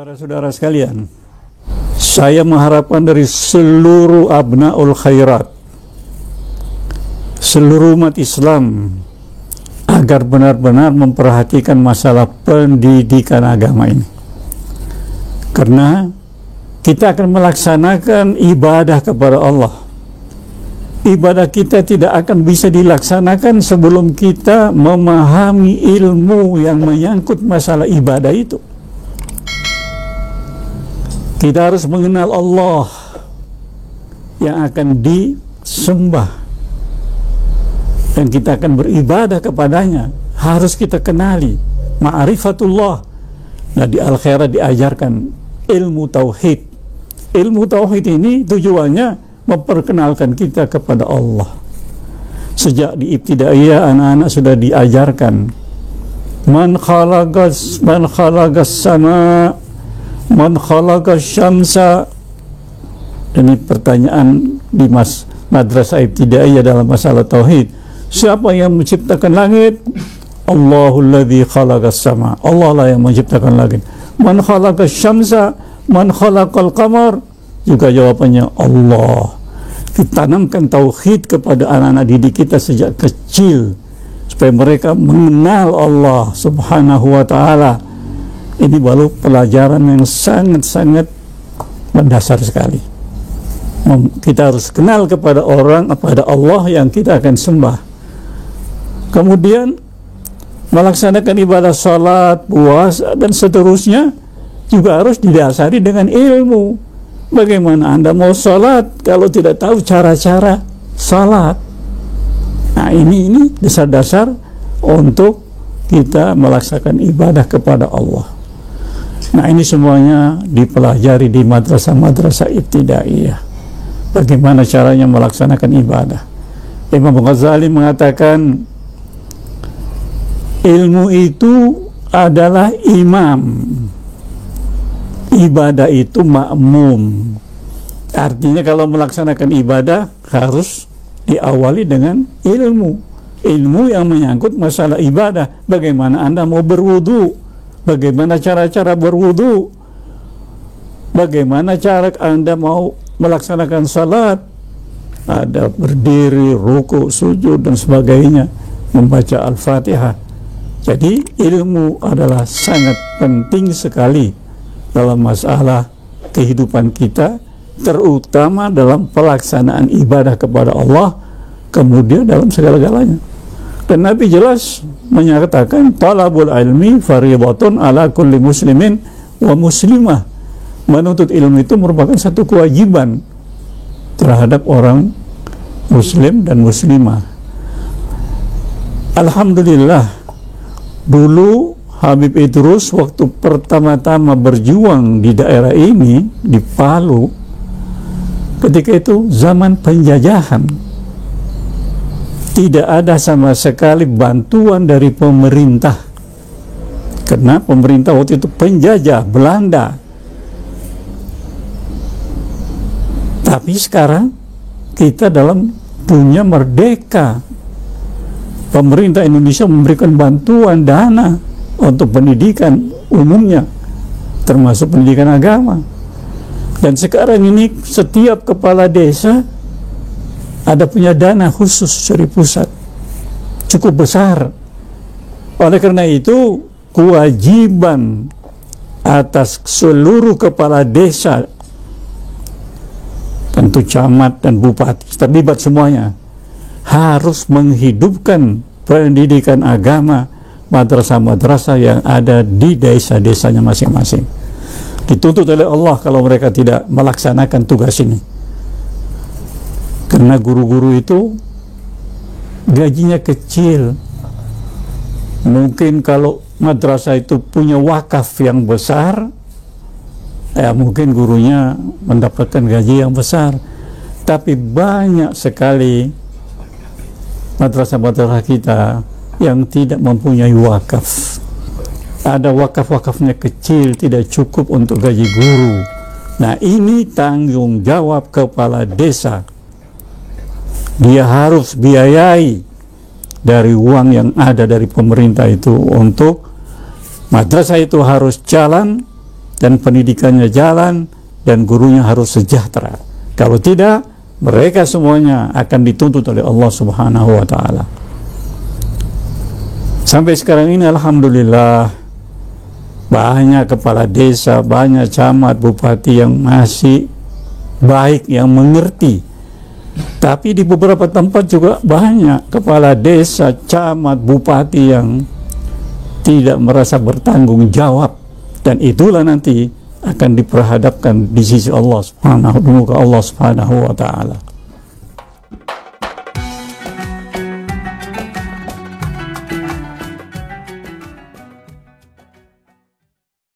Saudara-saudara sekalian, saya mengharapkan dari seluruh abnaul khairat, seluruh umat Islam, agar benar-benar memperhatikan masalah pendidikan agama ini. Karena kita akan melaksanakan ibadah kepada Allah. Ibadah kita tidak akan bisa dilaksanakan sebelum kita memahami ilmu yang menyangkut masalah ibadah itu. Kita harus mengenal Allah yang akan disembah dan kita akan beribadah kepadanya. Harus kita kenali ma'rifatullah. Nah, di Al-Khairat diajarkan ilmu tauhid. Ilmu tauhid ini tujuannya memperkenalkan kita kepada Allah. Sejak di ibtidaiyah anak-anak sudah diajarkan man khalaqas sama, man khalaqas syamsa. Ini pertanyaan di madrasah ibtidaiyah dalam masalah tauhid. Siapa yang menciptakan langit? Allahul ladzi khalaqas sama. Allah lah yang menciptakan langit. Man khalaqas syamsa, man khalaqal qamar. Juga jawabannya Allah. Ditanamkan tauhid kepada anak-anak didik kita sejak kecil supaya mereka mengenal Allah Subhanahu wa ta'ala. Ini baru pelajaran yang sangat-sangat mendasar sekali. Kita harus kenal kepada kepada Allah yang kita akan sembah. Kemudian melaksanakan ibadah salat, puasa dan seterusnya juga harus didasari dengan ilmu. Bagaimana Anda mau salat kalau tidak tahu cara-cara salat? Nah, ini dasar-dasar untuk kita melaksanakan ibadah kepada Allah. Nah, ini semuanya dipelajari di madrasah-madrasah ibtidaiyah. Bagaimana caranya melaksanakan ibadah? Imam Ghazali mengatakan ilmu itu adalah imam, ibadah itu makmum. Artinya kalau melaksanakan ibadah harus diawali dengan ilmu yang menyangkut masalah ibadah. Bagaimana Anda mau berwudu, bagaimana cara-cara berwudu, bagaimana cara Anda mau melaksanakan salat, ada berdiri, ruku, sujud dan sebagainya, membaca Al-Fatihah. Jadi ilmu adalah sangat penting sekali dalam masalah kehidupan kita, terutama dalam pelaksanaan ibadah kepada Allah, kemudian dalam segala-galanya. Dan Nabi jelas menyatakan talabul ilmi fardhatun ala kulli muslimin wa muslimah. Menuntut ilmu itu merupakan satu kewajiban terhadap orang muslim dan muslimah. Alhamdulillah, dulu Habib Idrus waktu pertama-tama berjuang di daerah ini, di Palu, ketika itu zaman penjajahan, tidak ada sama sekali bantuan dari pemerintah, karena pemerintah waktu itu penjajah Belanda. Tapi sekarang kita dalam dunia merdeka, pemerintah Indonesia memberikan bantuan dana untuk pendidikan umumnya, termasuk pendidikan agama. Dan sekarang ini setiap kepala desa ada punya dana khusus dari pusat, cukup besar. Oleh karena itu kewajiban atas seluruh kepala desa, tentu camat dan bupati, terlibat semuanya, harus menghidupkan pendidikan agama, madrasah-madrasah yang ada di desa-desanya masing-masing. Dituntut oleh Allah kalau mereka tidak melaksanakan tugas ini, karena guru-guru itu gajinya kecil. Mungkin kalau madrasah itu punya wakaf yang besar, ya mungkin gurunya mendapatkan gaji yang besar. Tapi banyak sekali madrasah-madrasah kita yang tidak mempunyai wakaf. Ada wakaf-wakafnya kecil, tidak cukup untuk gaji guru. Nah, ini tanggung jawab kepala desa. Dia harus biayai dari uang yang ada dari pemerintah itu untuk madrasah itu harus jalan, dan pendidikannya jalan, dan gurunya harus sejahtera. Kalau tidak, mereka semuanya akan dituntut oleh Allah Subhanahu wa Ta'ala. Sampai sekarang ini alhamdulillah banyak kepala desa, banyak camat, bupati yang masih baik, yang mengerti. Tapi di beberapa tempat juga banyak kepala desa, camat, bupati yang tidak merasa bertanggung jawab, dan itulah nanti akan diperhadapkan di sisi Allah Subhanahu wa Ta'ala.